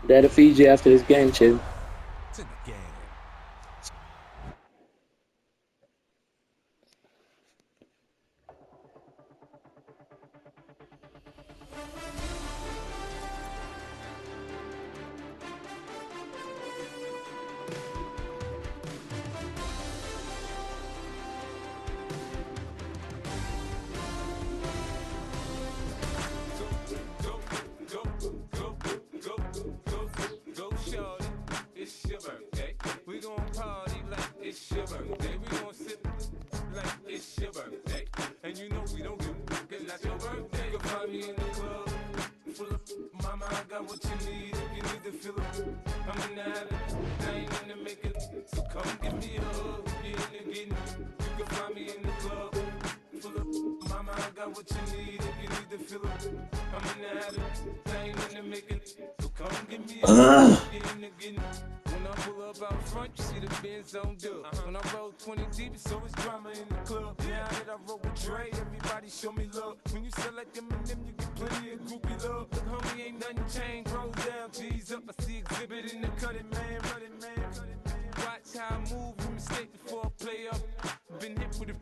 That'll feed you after this game, chill. To the game. Go shorty, it's your birthday. We gon' party like it's your birthday. We gon' sip like it's your birthday. And you know we don't give a fuck, it's not your birthday. You can find me in the club, full of mama, I got what you need. If you need to fill up, I'm in the habit. I ain't in the making, so come give me a hug. If you're in the getting, you can find me in the club, full of mama, I got what you need. If you need to fill up, I'm in the habit. I ain't in the making, so come give me a hug. If you're in the getting. When I pull up out front, you see the Benz on dub. When I roll 20 deep, it's always drama in the club. Now that I roll with Dre, everybody show me love. When you sell like Eminem, you get plenty of groupie love. Look, homie, ain't nothing changed. Roll down, G's up. I see exhibit in the cutting, man. Running, man. Watch how I move, you mistake before I play up. Been hit with a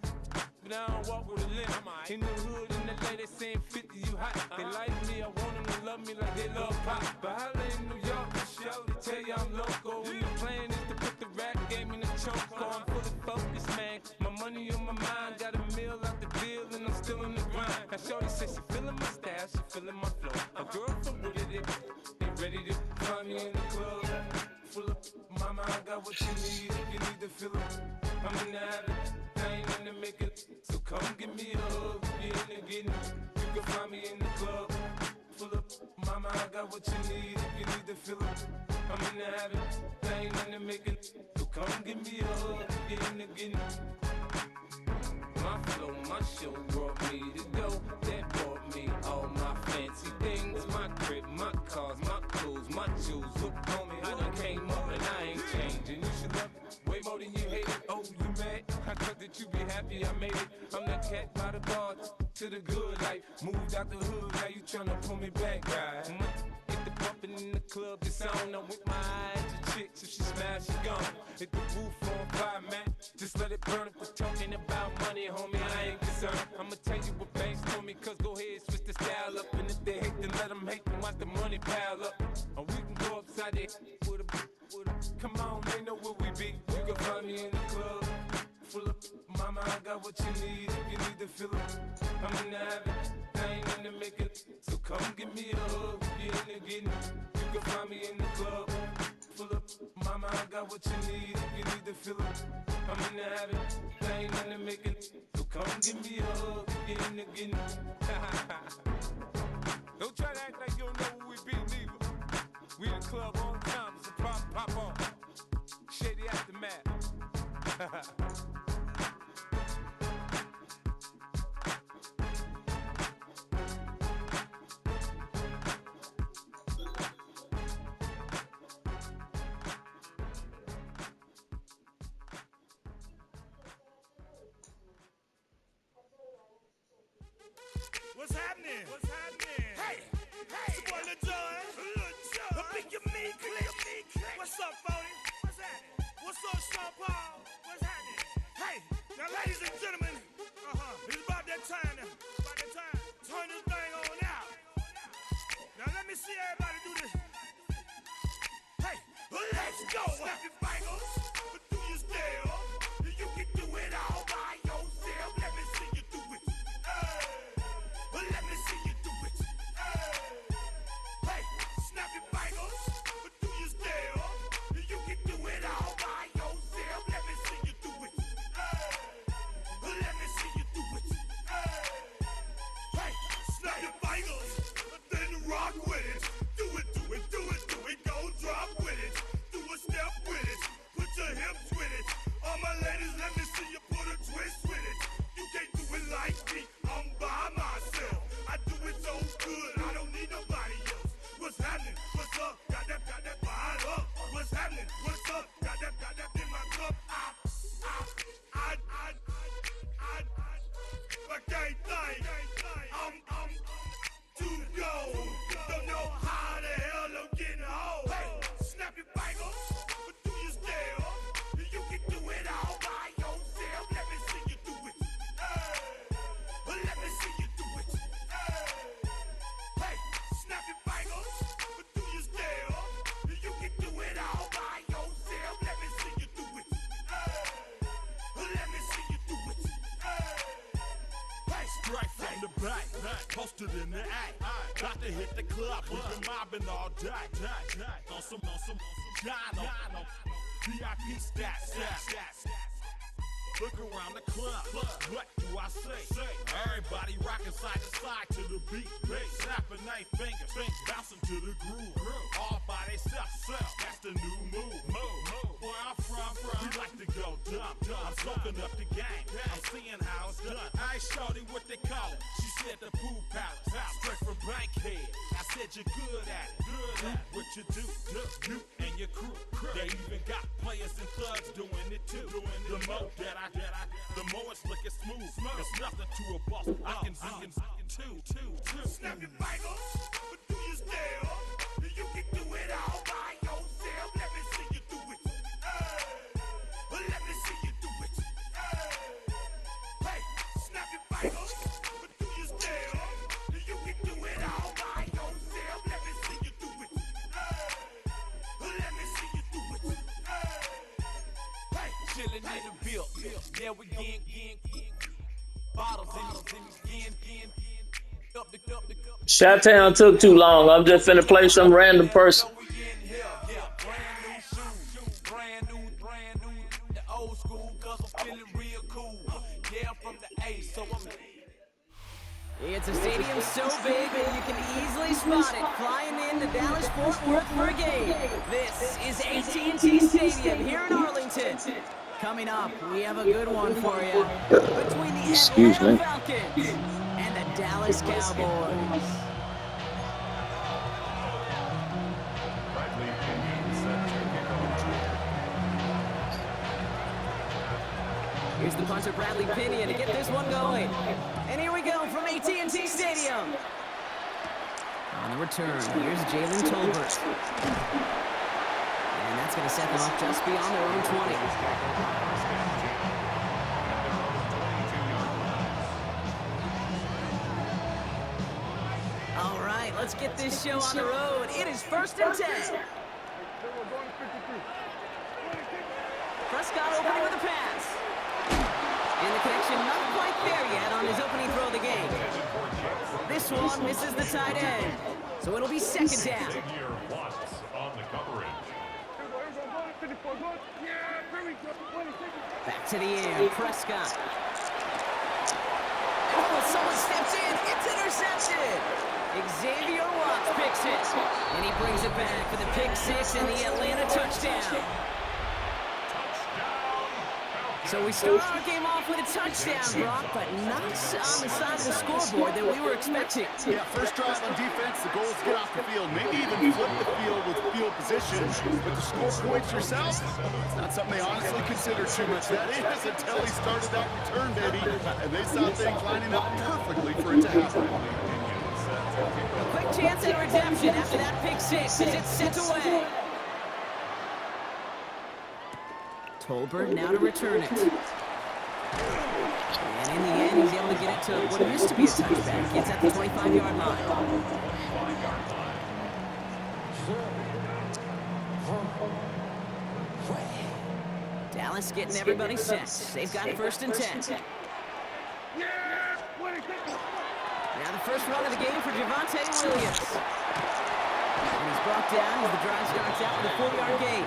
but I don't walk with a limp. In the hood, in the LA, they saying 50, you hot. They like me, I want them to love me like they love pop. But holla in New York, show, they tell you I'm local. And the plan is to put the rap game in the choke. I'm fully focused, man. My money on my mind, got a meal out the deal, and I'm still in the grind. Now shorty says she feeling my style, she feeling my flow. A girl from Wooded, they ready to find me in the club. Full of mama, I got what you need. If you need to fill up, I'm in the habit. I ain't in the making, so come give me a hug. If you're in the getting, you can find me in the club. Full of mama, I got what you need. If you need to fill up, I'm in the habit. I ain't in the making, so come give me a hug. If you're in the getting. My flow, my show brought me to go. That brought me all my fancy things. My crib, my cars, my clothes, my jewels. Look, homie, I done came up and I ain't changing. You should love it way more than you hate it. Oh, you mad? I thought that you be happy I made it. I'm that cat by the bar to the good life. Moved out the hood, now you tryna pull me back, right? Hit the bumpin' in the club, it's on. I'm with my eyes to chicks, if she smash, she gone. Hit the roof on fire, man. Just let it burn. If we're talking about money, homie, I ain't concerned. I'ma tell you what banks told me, cause go ahead, switch the style up. And if they hate, then let them hate, then watch the money pile up. Or we can go upside there with a, come on, they know where we be. You can find me in the club, full of, mama, I got what you need. If you need to fill up, I'm in the habit. I ain't in the making, so come give me a hug. If you're in the getting, you can find me in the club, full of, mama, I got what you need. If you need to fill up, I'm in the habit. I ain't in the making, so come give me a hug. If you're in the getting. Don't try to act like you don't know where we be, neither. We in the club all the time, so pop on. Shady Aftermath. What's happening? What's happening? Hey, it's your boy Lil Jon. The big you mean click. What's up, Phony? What's happening? What's up, Sean Paul? What's happening? Hey, now ladies and gentlemen, it's about that time now. About that time. Turn this thing on out. Now let me see everybody do this. Hey, let's go. Snap your fingers, but do you still? You can do it all by yourself. Let me see you do it. Let me see you do it. Hey, snap your fingers, but do you still? You can do it all by yourself. Let me see you do it. Let me see you do it. posted in the act. Got to hit the club, we've been mobbing all day. On some Dino, VIP stats. Look around the club, what do I say? Everybody rocking side to side to the beat. Snapping their fingers, bouncing to the groove. All by themselves, that's the new move. Where I'm from, we like to go dumb. I'm soaking up the game, I'm seeing how it's done. I ain't shorty what they call it. She said the pool palace, straight from Bankhead. I said you're good at it. What you do, you and your crew. They even got players and thugs doing it too. The more the more it's looking smooth. It's nothing to a boss. I can two. Snap your fingers, but do you still? You can do it all by yourself. Let me see you do it. Let me see you do it. Hey, snap your fingers, but do you still? You can do it all by yourself. Let me see you do it. Let me see you do it. Hey, chillin' in the bill. Yeah, we getting bottles in. Chi-Town took too long. I'm just finna play some random person. Brand new, the old school, cause I'm feeling real cool. Yeah, I'm from the A, so I'm. It's a stadium so big that you can easily spot it flying into Dallas-Fort Worth for a game. This is AT&T Stadium here in Arlington. Coming up, we have a good one for you. Between the Excuse Atlanta me. Falcons and the Dallas Cowboys. Here's the punter, Bradley Pinion, to get this one going. And here we go from AT&T Stadium. On the return, here's Jalen Tolbert. And that's going to set them up just beyond their own 20. All right, let's get this show on the road. It is 1st and 10. Prescott opening with a pass. And the connection not quite there yet on his opening throw of the game. This one misses the tight end. So it'll be 2nd down. Back to the air, Prescott. Oh, someone steps in. It's intercepted. Xavier Watts picks it. And he brings it back for the pick 6 and the Atlanta touchdown. So we start our game off with a touchdown, Brock, but not on the side of the scoreboard that we were expecting. Yeah, first drive on defense, the goal is to get off the field, maybe even flip the field with field position, but to score points yourself, it's not something they honestly consider too much. That is until he started that return, baby, and they saw things lining up perfectly for it to happen. A quick chance at a redemption after that pick 6 as it's sent away. Tolbert now to return it. And in the end, he's able to get it to what used to be a touchback. It's at the 25-yard line. Dallas getting everybody set. They've got 1st and 10. Now the first run of the game for Javonte Williams. And he's brought down as the drive starts out with a 4-yard gain.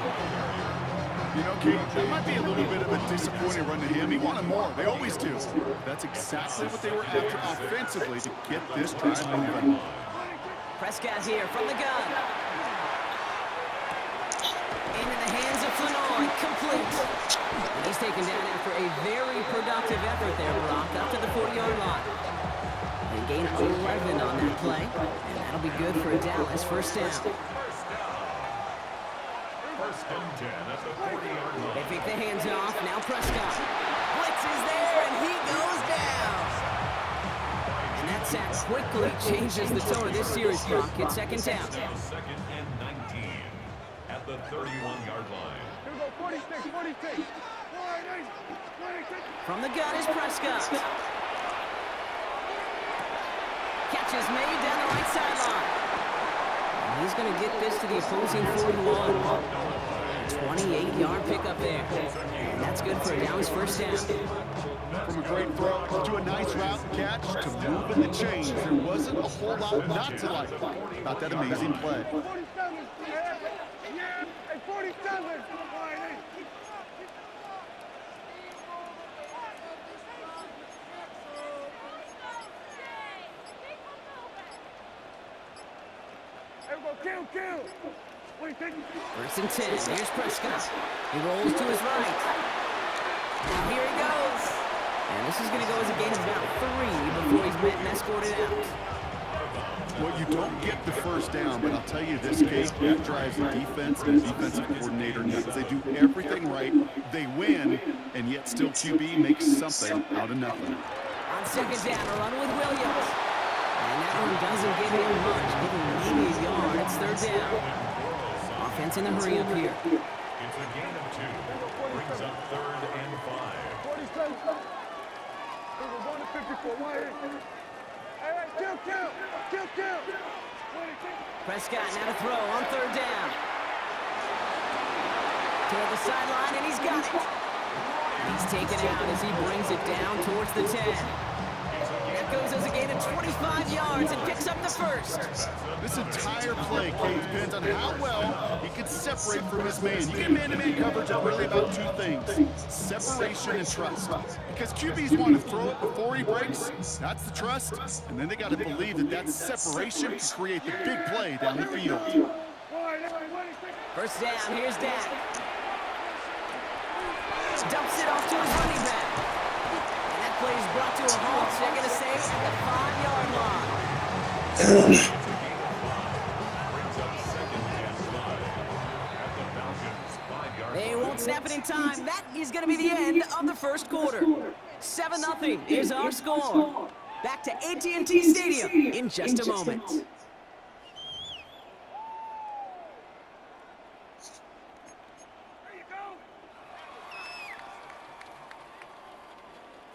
You know, Kate, that might be a little bit of a disappointing run to him. He wanted more. They always do. That's exactly what they were after offensively to get this drive moving. Prescott here from the gun. Into the hands of Flanoy, complete. And he's taken down after a very productive effort there, Brock, up to the 40-yard line. They gain 11 on that play, and that'll be good for a Dallas 1st down. They pick the hands off, now Prescott. Blitz is there, and he goes down. And that sack quickly changes the tone of this series, Brock. It's 2nd down. 2nd and 19 at the 31-yard line. From the gun is Prescott. Catch is made down the right sideline. And he's going to get this to the opposing 41. 28-yard pickup there. And that's good for a Dallas 1st down. From a great throw to a nice route and catch to moving the chains, there wasn't a whole lot not to like about that amazing play. 47. Yeah, hey, 47. Kill. What do you think? First and 10. Here's Prescott. He rolls to his right. Now here he goes. And this is going to go as a gain of about 3 before he's met and escorted out. Well, you don't get the first down, but I'll tell you this, Kate, that drives the defense and the defensive coordinator nuts. They do everything right. They win, and yet still QB makes something out of nothing. On second down, a run with Williams. And that one doesn't give him much, giving maybe a yard. It's third down. Offense in a hurry up here. It's a gain of 2. Brings up 3rd and 5. 47. It was 1 to 54. Hey, kill. Prescott now to throw on third down. Toward the sideline, and he's got it. And he's taken out as he brings it down towards the 10. That goes as a gain of 25 yards and picks up the first. This entire play, Kate, depends on how well he can separate from his man. You get man-to-man coverage are really about 2 things, separation and trust. Because QBs want to throw it before he breaks, that's the trust, and then they got to believe that that separation can create the big play down the field. First down, here's Dak. Dumps it off to his running back. And that play is brought to a halt, so they're going to say at the 5-yard line. Brings up 2nd and 5 at the Falcons' 5-yard line. They won't snap it in time. That is going to be the end of the first quarter. 7-0 is our score. Back to AT&T Stadium in just a moment.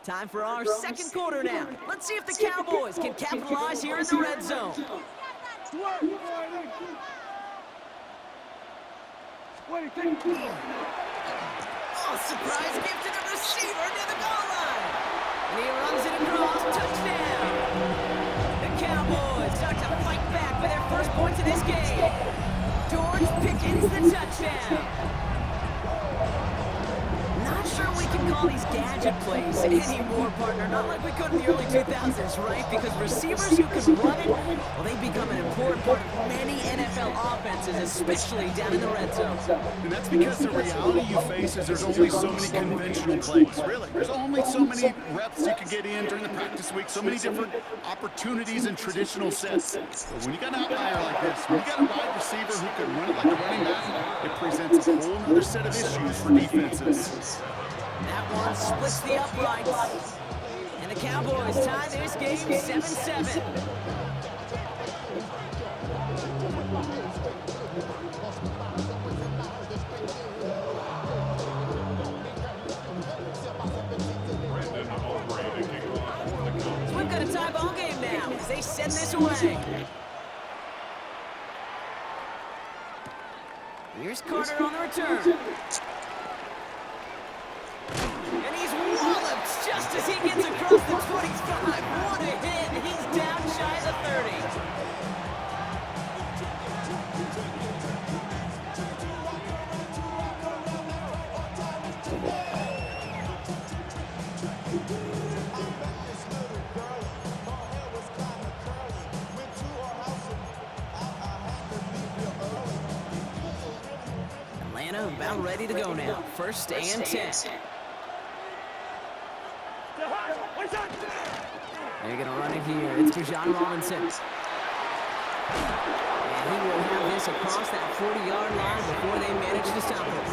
Time for our second quarter now. Let's see if the Cowboys can capitalize here in the red zone. Oh, surprise gift to the receiver near the goal line. And he runs it across. Touchdown. The Cowboys start to fight back for their first points in this game. George Pickens the touchdown. Not sure we can call these gadget plays anymore, partner. Not like we could in the early 2000s, right? Because receivers who can run it, well, they've become an important part of many NFL offenses, especially down in the red zone. And that's because the reality you face is there's only so many conventional plays, really. There's only so many reps you can get in during the practice week, so many different opportunities and traditional sets. But when you got an outlier like this, when you got a wide receiver who can run it like a running back, it presents a whole other set of issues for defenses. That one splits the uprights. And the Cowboys tie this game 7-7. So we've got a tie ball game now as they send this away. Here's Carter on the return. And he's walloped just as he gets across the 25. What a hit. He's down shy of the 30. Atlanta about ready to go now. First and 10. They're going to run it here. It's Bijan Robinson. And he will have this across that 40-yard line before they manage to stop it.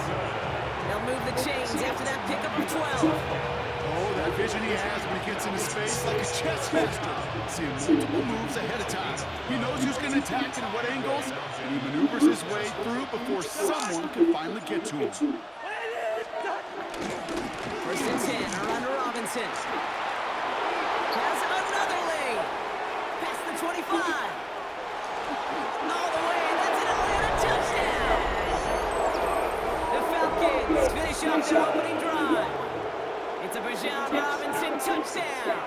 They'll move the chains after that pickup of 12. Oh, that vision he has when he gets into space like a chess master. Seeing multiple moves ahead of time. He knows who's going to attack and what angles, and he maneuvers his way through before someone can finally get to him. First and 10, around to Robinson. Has another lane. Past the 25. All the way, that's an Atlanta touchdown. The Falcons finish off their opening drive. It's a Bijan Robinson touchdown.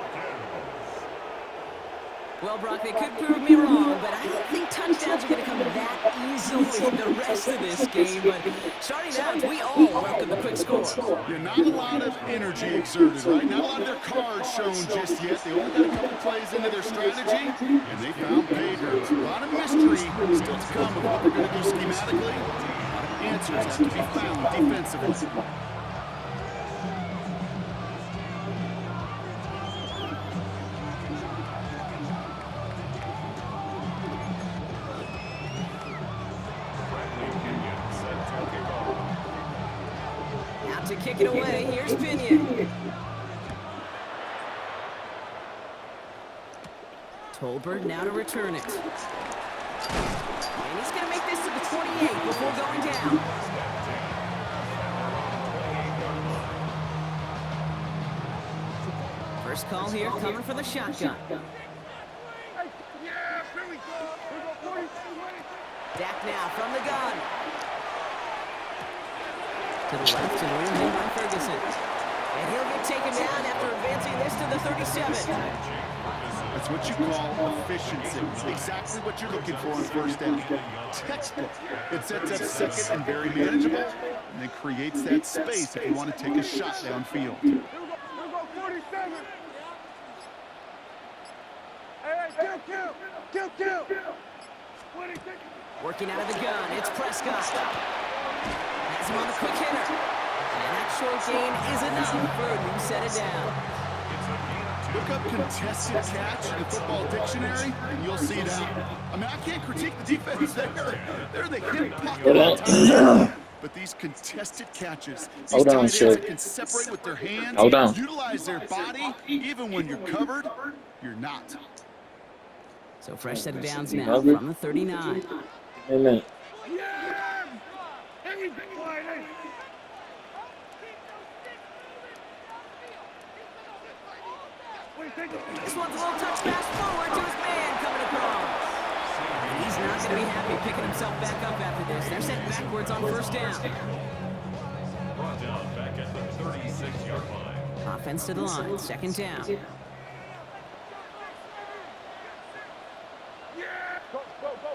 Well, Brock, they could prove me wrong, but I don't think touchdowns are going to come that easily the rest of this game. But starting out, we all welcome the quick score. Yeah, not a lot of energy exerted, right? Not a lot of their cards shown just yet. They only got a couple plays into their strategy, and they found pay dirt. A lot of mystery still to come with what they're going to do schematically. A lot of answers have to be found defensively. To kick it away, here's Pinion. Tolbert now to return it. And he's going to make this to the 28 before going down. First call here, coming for the shotgun. Dak now from the gun. To the left and reeled in by Ferguson. And he'll get taken down after advancing this to the 37. That's what you call efficiency. Exactly what you're looking for on first down. Textbook. It sets up second and very manageable, and then creates that space if you want to take a shot downfield. Here we go, 47. Hey, kill. Working out of the gun, it's Prescott. Has him on the quick hitter. And that short gain is enough for a new set it down. Look up contested catch in the football dictionary, and you'll see that. I mean, I can't critique the defense there. They're the hip pocket all the time. But these contested catches, these tight ends that can separate with their hands, utilize their body, even when you're covered, you're not. So fresh set of downs now from the 39. Amen. This one's a little touch pass forward to his man coming across. And he's not going to be happy picking himself back up after this. They're set backwards on first down. Brought down back at the 36-yard line. Offense to the line, second down. Go,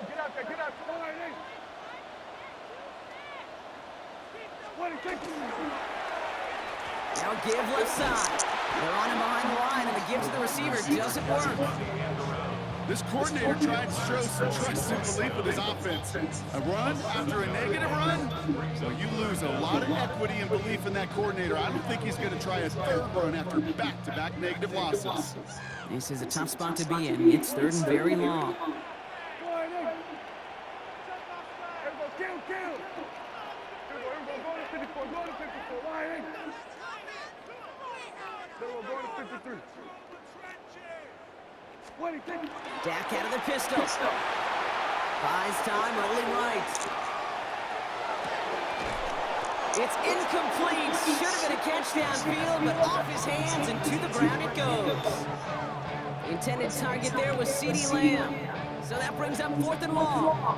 get out there, come on, Nate. Now give left side. They're on him behind the line, and the give to the receiver doesn't work. This coordinator tried to show some trust and belief with his offense. A run after a negative run? So you lose a lot of equity and belief in that coordinator. I don't think he's going to try a third run after back-to-back negative losses. This is a tough spot to be in. It's third and very long. Dak out of the pistol. Buys time, rolling right. It's incomplete. Should have been a catch downfield, but off his hands and to the ground it goes. The intended target there was CeeDee Lamb. So that brings up fourth and long.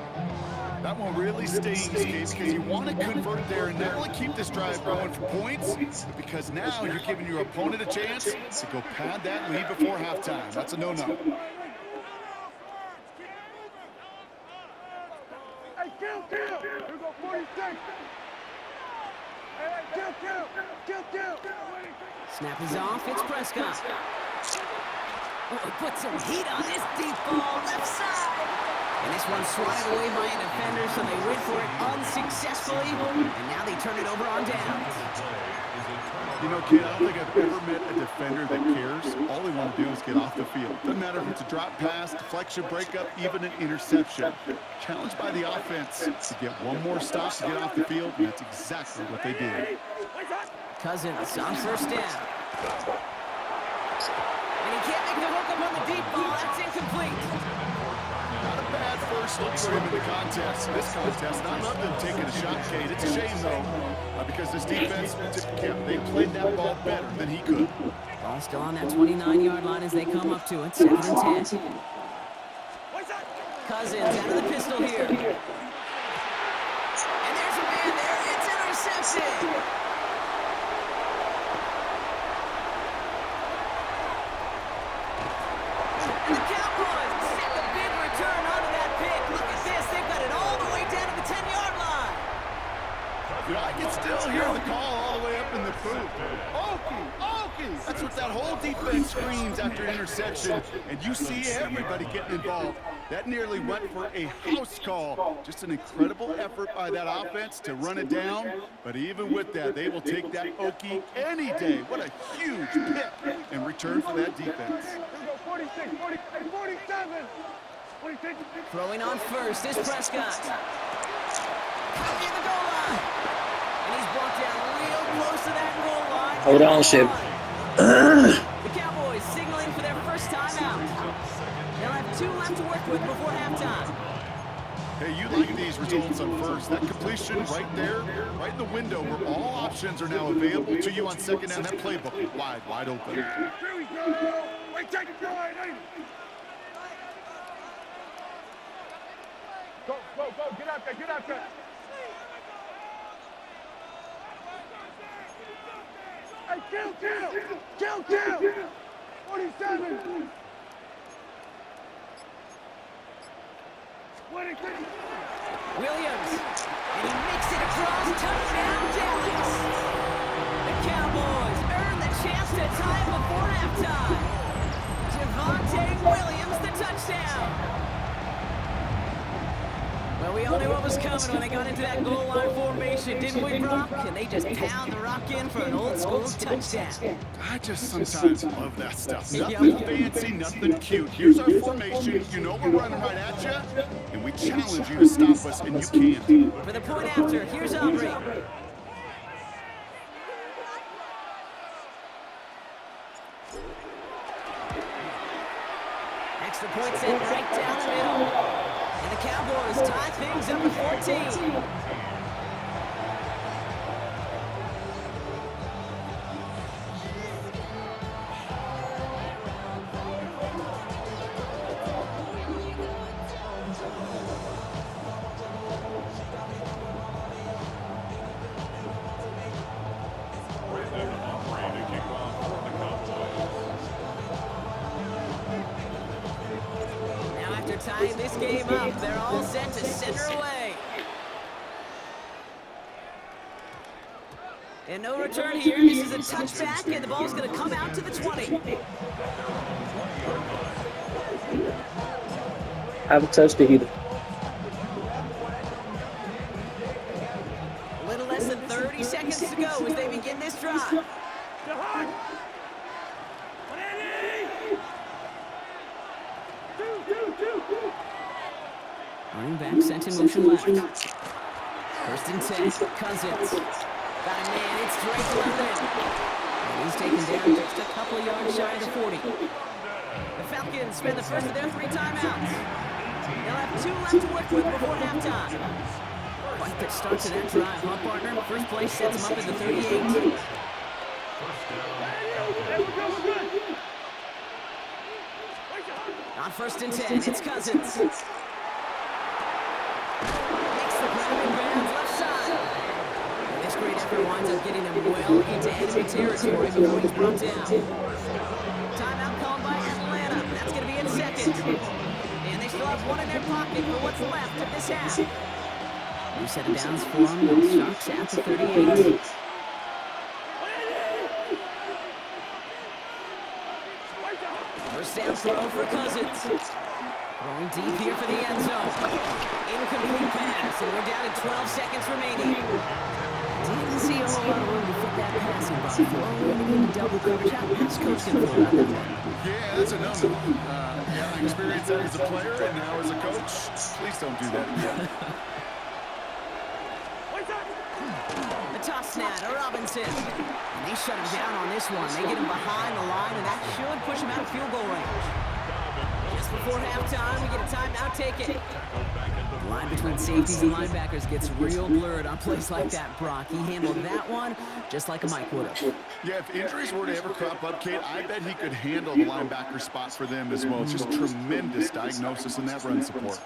That one really stings, Kate, because you want to convert there and not only keep this drive going for points, but because now you're giving your opponent a chance to go pad that lead before halftime. That's a no-no. Hey, kill. Here we go, 46. Hey, kill. Snap is off, it's Prescott. Oh, he put some heat on this deep ball, left side. And this one's swatted away by a defender, so they went for it unsuccessfully, and now they turn it over on downs. You know, kid, I don't think I've ever met a defender that cares. All they want to do is get off the field. Doesn't matter if it's a drop pass, deflection, breakup, even an interception. Challenged by the offense to get one more stop to get off the field, and that's exactly what they did. Cousins on first down. And he can't make the hook up on the deep ball. That's incomplete. Not a bad first look for him in the contest. This contest, I love them taking a shot, Kate. It's a shame, though, because this defense, they played that ball better than he could. Ball still on that 29-yard line as they come up to it. 2nd and 10. Cousins out of the pistol here. And there's a man there. It's intercepted. That's what that whole defense screams after an interception, and you see everybody getting involved. That nearly went for a house call. Just an incredible effort by that offense to run it down, but even with that, they will take that Okie any day. What a huge pick in return for that defense. 46, 47. Throwing on first is Prescott. Caught near the goal line. And he's brought down real close to that goal line. Hold on, Ship. The Cowboys signaling for their first timeout. They'll have 2 left to work with before halftime. Hey, you like these results on first. That completion right there, right in the window where all options are now available to you on second down. That playbook wide open. Here we go. Wait, take it, go ahead. Go, get out there. Hey, kill. 47. 26. Williams. And he makes it across. Touchdown, Dallas. The Cowboys earn the chance to tie before halftime. Javonte Williams, the touchdown. Well, we all knew what was coming when they got into that goal line formation, didn't we, Brock? And they just pound the rock in for an old-school touchdown. I just sometimes love that stuff. Nothing fancy, nothing cute. Here's our formation. You know we're running right at you, and we challenge you to stop us, and you can't. For the point after, here's Aubrey. Extra point set right down the middle. And the Cowboys tie things up at 14. Tying this game up, they're all set to center away. And no return here. This is a touchback, and the ball's going to come out to the 20. Haven't touched it either. A little less than 30 seconds to go as they begin this drive. Running back sent in motion left. First and 10, Cousins. Got a man, it's Drake London. And he's taken down just a couple of yards shy of the 40. The Falcons spend the first of their 3 timeouts. They'll have 2 left to work with before halftime. Quite the start to that drive, huh, partner? First play sets them up at the 38. On first and 10, it's Cousins. Makes the grab and bounds left side. And this great effort winds up getting them well into enemy territory before he's brought down. Timeout called by Atlanta. That's going to be in second. And they still have 1 in their pocket for what's left of this half. New set of downs for them. No Sharks at the 38. First down throw for Cousins. Throwing deep here for the end zone. Incomplete pass, and we're down to 12 seconds remaining. Didn't see a whole lot of room to fit that passing ball. Throwing in double coverage. How is Coach going to feel about that? Yeah, that's a no-no. I experienced that as a player, and now as a coach. Please don't do that again. The toss snap to Robinson. And they shut him down on this one. They get him behind the line, and that should push him out of field goal range. Just before halftime, we get a timeout taken. The line between safeties and linebackers gets real blurred on plays like that, Brock. He handled that one just like a Mike would have. Yeah, if injuries were to ever crop up, Kate, I bet he could handle the linebacker spot for them as well. Just tremendous diagnosis in that run support.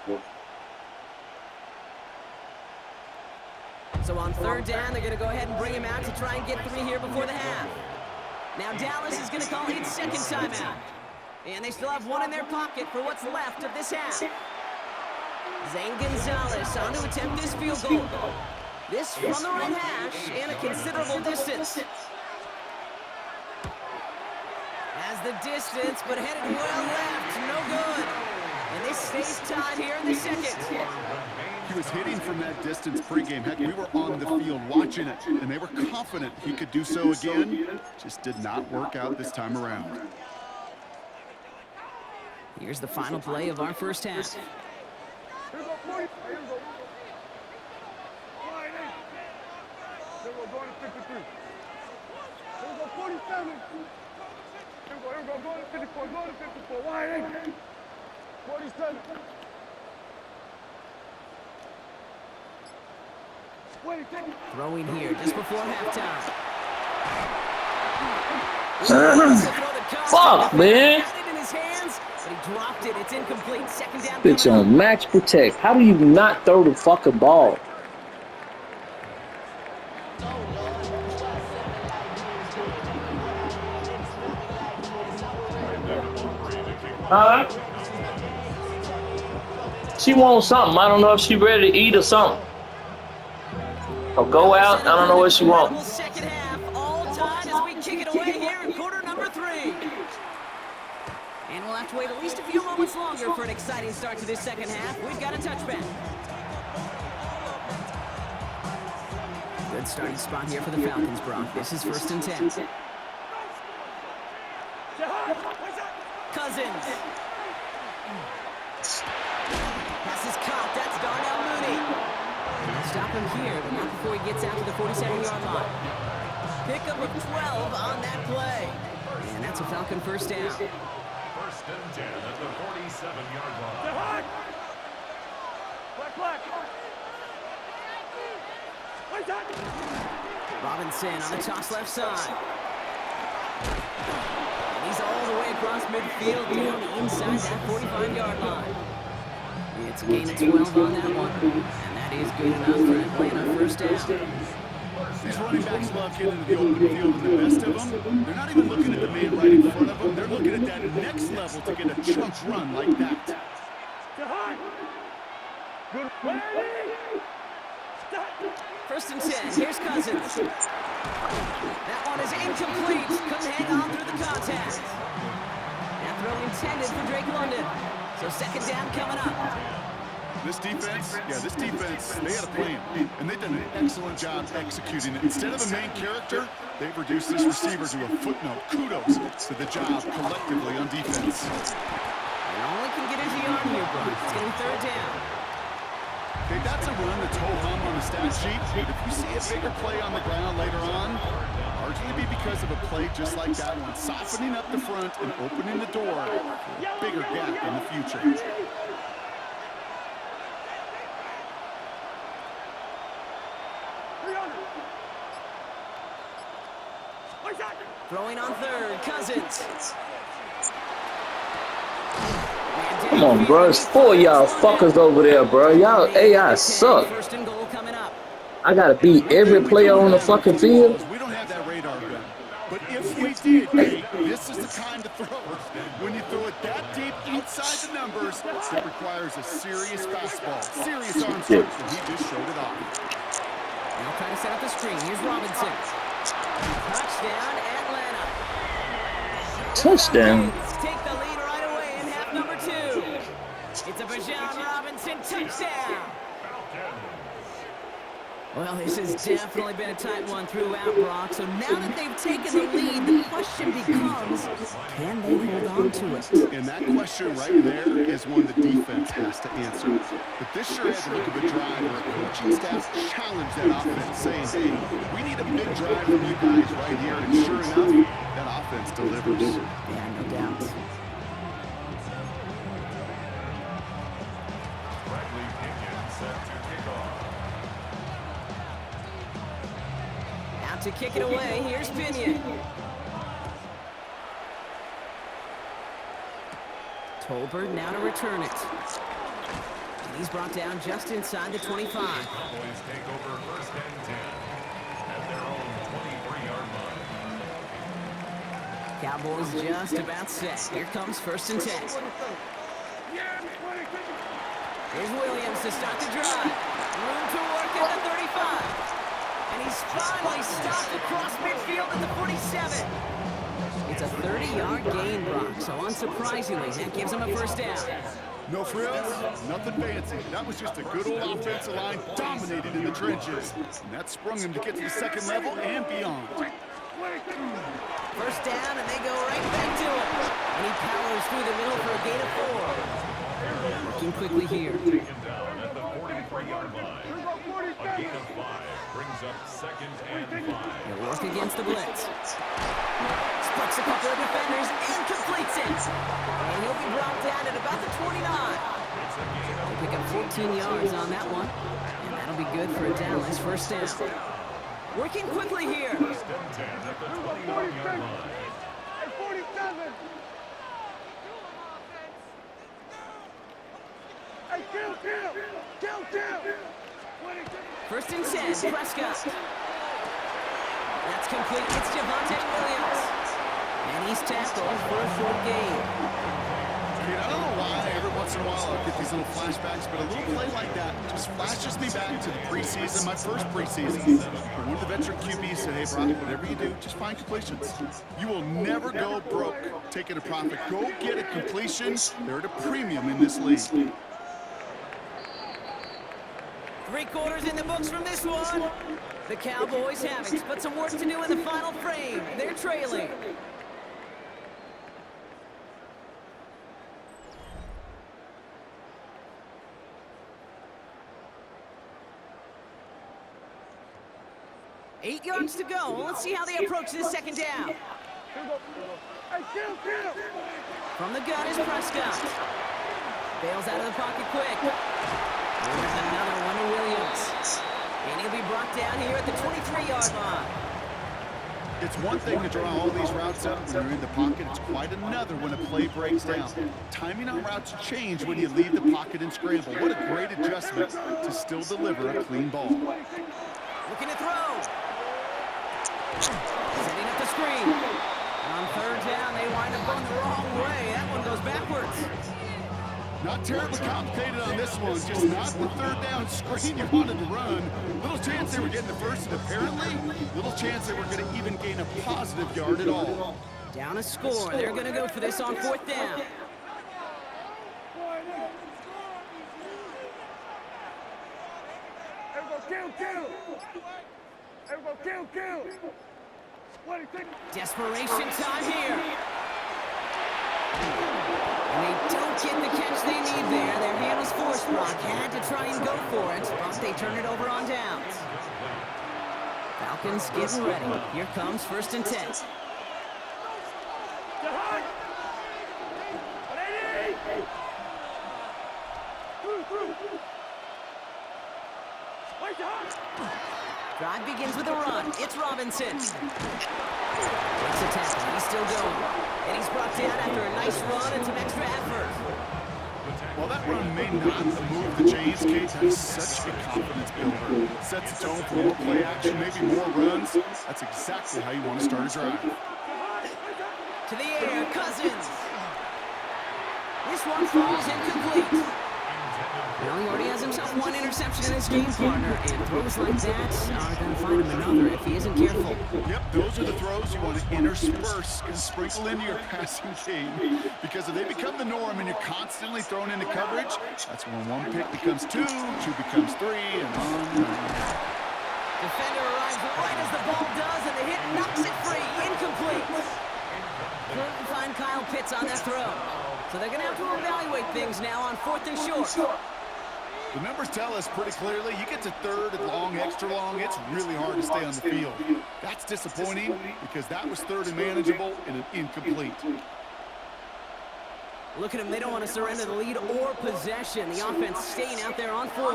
So on third down, they're going to go ahead and bring him out to try and get 3 here before the half. Now Dallas is going to call its second timeout. And they still have 1 in their pocket for what's left of this half. Zane Gonzalez on to attempt this field goal. This from the right hash and a considerable distance. the distance, but headed well left. No good. And this stays tied here in the second. He was hitting from that distance pregame. Heck, we were on the field watching it, and they were confident he could do so again. Just did not work out this time around. Here's the final play of our first half. Throwing here just before halftime. Fuck, man. In his hands, but he dropped it. It's incomplete. Second down. Bitch on max protect. How do you not throw the fucking ball? Huh? She wants something. I don't know if she ready to eat or something. Or go out. I don't know what she wants. Second half, all tied as we kick it away here in quarter number 3. And we'll have to wait at least a few moments longer for an exciting start to this second half. We've got a touchback. Good starting spot here for the Falcons, Brock. This is 1st and 10. Cousins. Pass is caught. That's Darnell Mooney. Stop him here, but not before he gets out to the 47-yard line. Pickup of 12 on that play. And that's a Falcon first down. 1st and 10 at the 47-yard line. Robinson on the toss left side. And he's all the way across midfield down inside that 45-yard line. It's a gain of 12 on that one. And that is good enough for Atlanta first down. These running backs love getting into the open field, and the best of them, they're not even looking at the man right in front of them. They're looking at that next level to get a chunk run like that. First and 10. Here's Cousins. That one is incomplete. Couldn't hang on through the contact. That throw intended for Drake London. So second down coming up. This defense, they had a plan, and they've done an excellent job executing it. Instead of a main character, they've reduced this receiver to a footnote. Kudos to the job collectively on defense. And only can get into yard here, Brock. It's going to be third down. Okay, that's a run that's ho-hum on the stat sheet, but if you see a bigger play on the ground later on, largely be because of a play just like that one, softening up the front and opening the door for a bigger gap in the future. Throwing on third, Cousins. Come on, bro. It's 4 of y'all fuckers over there, bro. Y'all AI suck. First and goal coming up. I gotta beat every player on the fucking field. We don't have that radar gun, but if we did, this is the time to throw it. When you throw it that deep outside the numbers, it requires a serious fastball, serious arm strength, and he just showed it off. Now trying to set up the screen. Here's Robinson. Touchdown, Atlanta. Touchdown. Take the lead right away in half number 2. It's a Bijan Robinson touchdown. Well, this has definitely been a tight one throughout, Brock. So now that they've taken the lead, the question becomes, can they hold on to it? And that question right there is one the defense has to answer. But this sure had the look of a drive where a coaching staff challenged that offense, saying, hey, we need a big drive from you guys right here. And sure enough, that offense delivers. Yeah, no doubt. Bradley Pinion set to kick off. Out to kick it away, here's Pinion. Tolbert now to return it. And he's brought down just inside the 25. Cowboys take over 1st and 10 at their own 23-yard line. Cowboys just about set. Here comes 1st and 10. Here's Williams to start the drive. Room to work at the 35. And he's finally stopped across midfield at the 47. It's a 30-yard gain, Brock, so unsurprisingly, that gives him a first down. No frills, nothing fancy. That was just a good old offensive line dominated in the trenches. And that sprung him to get to the second level and beyond. First down, and they go right back to him. And he powers through the middle for a gain of 4. Working quickly here. Taken down at the 43-yard line. A gain of 5 brings up 2nd and 5. He'll work against the blitz. Splits a couple of defenders and completes it. And he'll be brought down at about the 29. They pick up 14 yards on that one. And that'll be good for a Dallas first down. Working quickly here. 1st and 10 at the 21-yard line. First and 10, Prescott. That's complete. It's Javonte Williams. And he's tackled for a 4th gain. Kid, I don't know why every once in a while I'll get these little flashbacks, but a little play like that just flashes me back to the preseason, my first preseason. One of the veteran QBs said, hey, Brock, whatever you do, just find completions. You will never go broke taking a profit. Go get a completion. They're at a premium in this league. 3 quarters in the books from this one. The Cowboys have it, but some work to do in the final frame. They're trailing. Eight yards to go. Let's see how they approach this second down. From the gun is Prescott. Bails out of the pocket quick. There's another one to Williams. And he'll be brought down here at the 23-yard line. It's one thing to draw all these routes up when you're in the pocket. It's quite another when a play breaks down. Timing on routes change when you leave the pocket and scramble. What a great adjustment to still deliver a clean ball. Looking to throw. Setting up the screen. On 3rd down, they wind up going the wrong way. That one goes backwards. Not terribly complicated on this one, just not the 3rd down screen you wanted to run. Little chance they were getting the first, and apparently, little chance they were going to even gain a positive yard at all. Down a score. They're going to go for this on 4th down. Desperation time here. And they don't get the catch they need there. Their hand was forced. Brock had to try and go for it, but they turn it over on downs. Falcons getting ready. Here comes 1st and 10. Drive begins with a run. It's Robinson. Takes a tackle. He's still going. And he's brought down after a nice run and some extra effort. While that run may not move the chains, Kate, that is such a confidence builder. Sets the tone for more play action, maybe more runs. That's exactly how you want to start a drive. To the air, Cousins. This one falls incomplete. Well, he already has himself 1 interception in his game, partner, and throws like that are going to find him another if he isn't careful. Yep, those are the throws you want to intersperse and sprinkle into your passing game, because if they become the norm and you're constantly thrown into coverage, that's when 1 pick becomes 2, 2 becomes 3, and on. Defender arrives right as the ball does, and the hit knocks it free. Incomplete. Couldn't find Kyle Pitts on that throw. So they're going to have to evaluate things now on 4th and short. The numbers tell us pretty clearly, you get to 3rd and long, extra long, it's really hard to stay on the field. That's disappointing because that was 3rd and manageable and an incomplete. Look at them. They don't want to surrender the lead or possession. The offense staying out there on 4.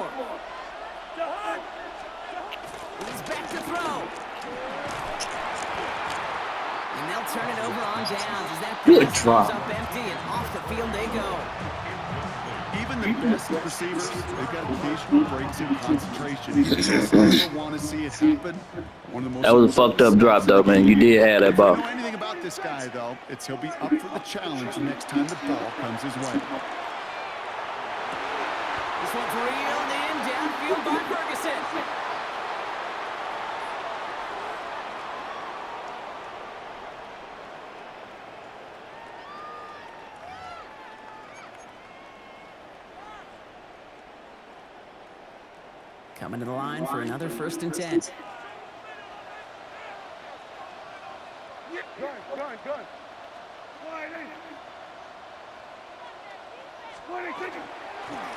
He's back to throw. And they'll turn it over on downs as that pass comes up empty and off the field they go. Even the best receivers, they've got occasional breaks in concentration. You just never want to see it happen. One of the most That was a fucked up drop, though, man. You did have that ball. If you know anything about this guy, though, it's he'll be up for the challenge next time the ball comes his way. This one's reeled in downfield by Ferguson. Coming to the line for another 1st and 10. Good.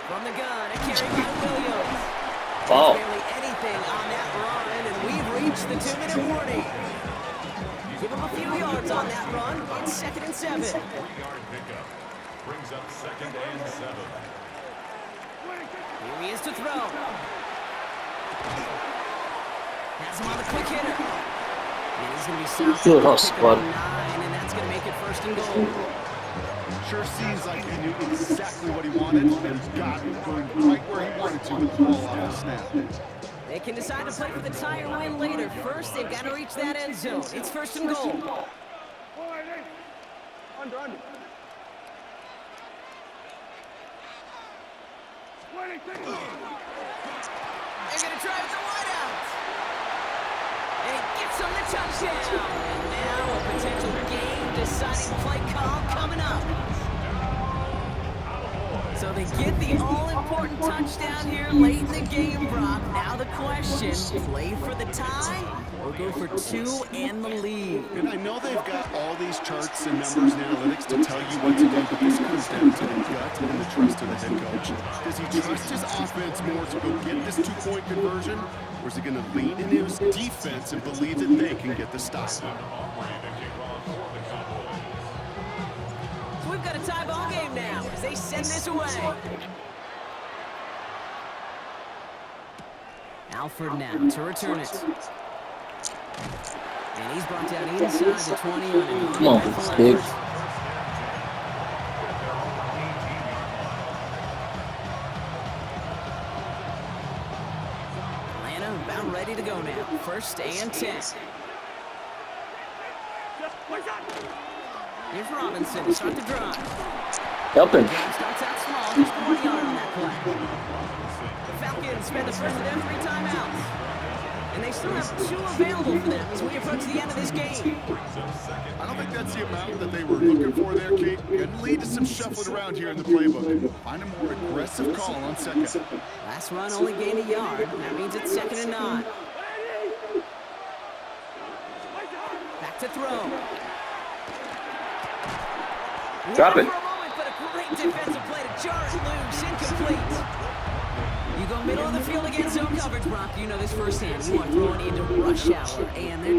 From the gun, a carry by Williams. Ball. Barely anything on that run, and we've reached the 2-minute warning. Give him a few yards on that run. It's 2nd and 7. 3-yard pickup brings up 2nd and 7. Here he is to throw. Has him on the quick hitter. And he's going to be stopped. Good hustle, bud. 9, and that's going to make it 1st and goal. Sure seems like he knew exactly what he wanted and got it going right where he wanted to with the ball off the snap. They can decide to play for the tie or win later. First, they've got to reach that end zone. It's 1st and goal. Under. They're going to try with the wideout. And he gets on the touchdown. And now a potential game-deciding play call coming up. So they get the all-important touchdown here late in the game, Brock. Now the question, play for the tie or go for 2 and the lead? And I know they've got all these charts and numbers and analytics to tell you what to do, but this comes down to the gut and the trust of the head coach. Does he trust his offense more to go get this 2-point conversion, or is he going to lean in his defense and believe that they can get the stop? So we've got a tie ball game now as they send this away. Alford now to return it. And he's brought down inside the 20 on an Come on, Big. Atlanta about ready to go now. 1st and 10. Here's Robinson to start the drive. Help him. Game starts out small, just 1 yard on that play. The Falcons spend the first of their 3 timeouts. And they still have 2 available for them as we approach the end of this game. I don't think that's the amount that they were looking for there, Kate. Could lead to some shuffling around here in the playbook. Find a more aggressive call on 2nd. Last run only gained a yard. That means it's 2nd and 9. Back to throw. Drop it. For a moment, but a great defensive play to jar it loose. Incomplete. You go middle of the field against zone coverage, Brock. You know this firsthand. You are throwing into rush hour, and there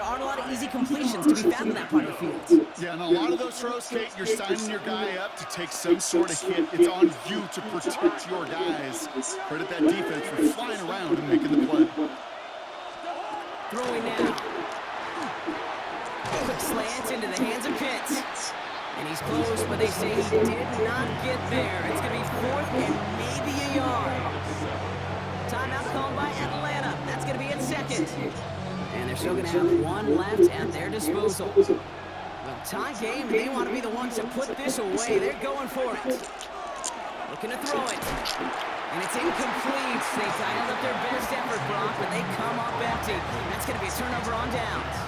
aren't a lot of easy completions to be found in that part of the field. Yeah, and a lot of those throws, Kate, you're signing your guy up to take some sort of hit. It's on you to protect your guys. Credit that defense for flying around and making the play. Throwing now. Quick slant into the hands of Pitts. And he's close, but they say he did not get there. It's going to be 4th and maybe a yard. Timeout called by Atlanta. That's going to be at 2nd. And they're still going to have 1 left at their disposal. Well, tie game, and they want to be the ones to put this away. They're going for it. Looking to throw it. And it's incomplete. They dialed up their best effort, Brock, but they come up empty. That's going to be a turnover on downs.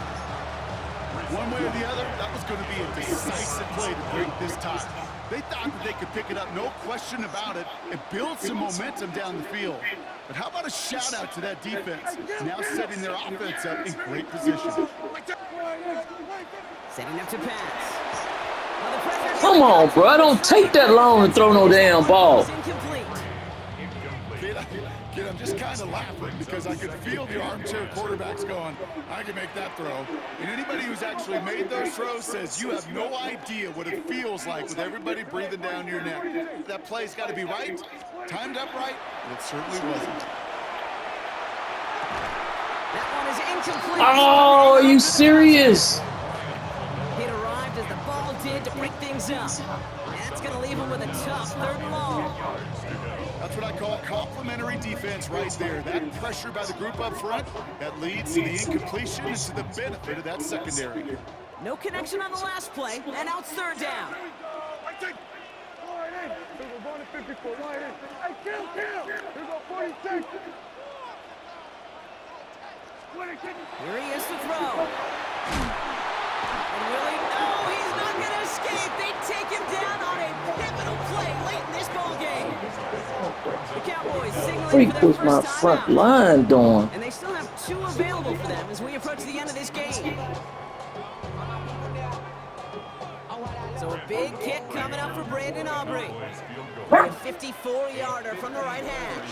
One way or the other, that was going to be a decisive play to break this tie. They thought that they could pick it up, no question about it, and build some momentum down the field. But how about a shout-out to that defense, now setting their offense up in great position. Setting up to pass. Well, the pressure- Come on, bro. I don't take that long to throw no damn ball. It's incomplete. Kid, I'm just kind of laughing because I could feel the armchair quarterbacks going, I can make that throw. And anybody who's actually made those throws says you have no idea what it feels like with everybody breathing down your neck. That play's got to be right, timed up right, and it certainly wasn't. That one is incomplete. Oh, are you serious? It arrived as the ball did to break things up. That's going to leave him with a tough 3rd and long. That's what I call complimentary defense right there. That pressure by the group up front, that leads to the incompletion and to the benefit of that secondary. No connection on the last play, and now it's 3rd down. Here he is to throw. And Willie, no, he's not going to escape. They take him down on a pivotal play late in this ball game. The Cowboys signaling Freak for their was my first front timeout. line doing. And they still have 2 available for them as we approach the end of this game. So a big kick coming up for Brandon Aubrey. A 54-yarder from the right hash.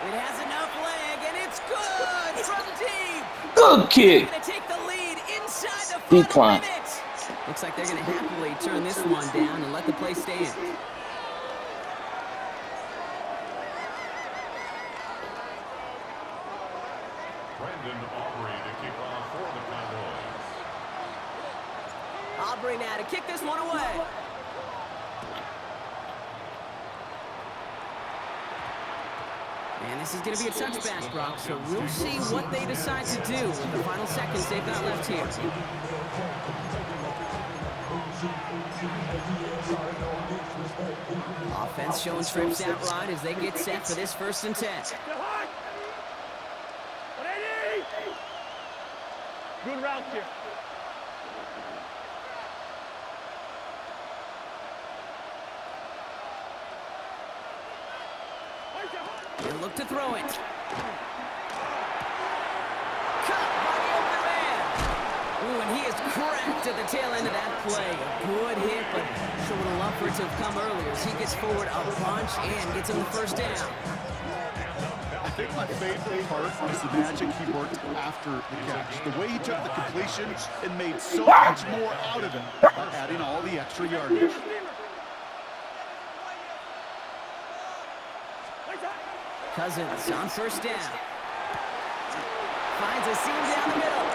It has enough leg, and it's good from deep. Good kick. They're gonna take the lead inside the final Decline. minute. Looks like they're going to happily turn this one down and let the play stand. Brandon Aubrey to kick off for the Cowboys. Aubrey now to kick this one away. And this is going to be a touchback, Brock, so we'll see what they decide to do with the final seconds they've got left here. Offense showing trips out right as they get set for this 1st and 10. Good route here. They look to throw it. Cut by the open man. Ooh, and he is cracked at the tail end of that play. A good hit, but sure would have loved for it to have come earlier as he gets forward a bunch and gets him the 1st down. I think my favorite part was the magic he worked after the catch. The way he took the completion and made so much more out of it by adding all the extra yardage. Cousins on 1st down. Finds a seam down the middle.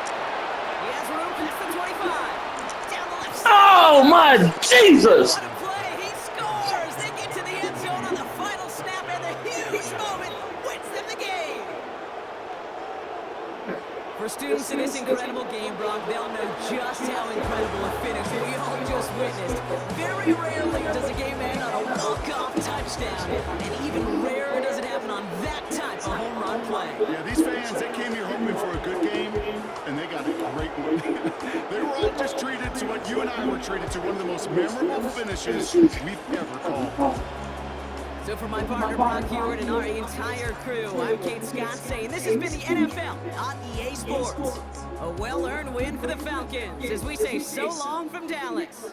He has room past the 25. Down the left side. Oh my Jesus! What a play. He scores. They get to the end zone on the final snap, and the huge moment wins them the game. For students in this incredible game, Brock, they'll know just how incredible a finish we all just witnessed. Very rarely does a game end on a walk-off touchdown, and even rarer does it happen on that type of home run play. Yeah, these fans, they came here hoping for a good game, and they got a great one. They were all just treated to what you and I were treated to, one of the most memorable finishes we've ever called. So for my partner, Brock Hewitt, and our entire crew, I'm Kate Scott saying this has been the NFL on EA Sports. A well-earned win for the Falcons as we say so long from Dallas.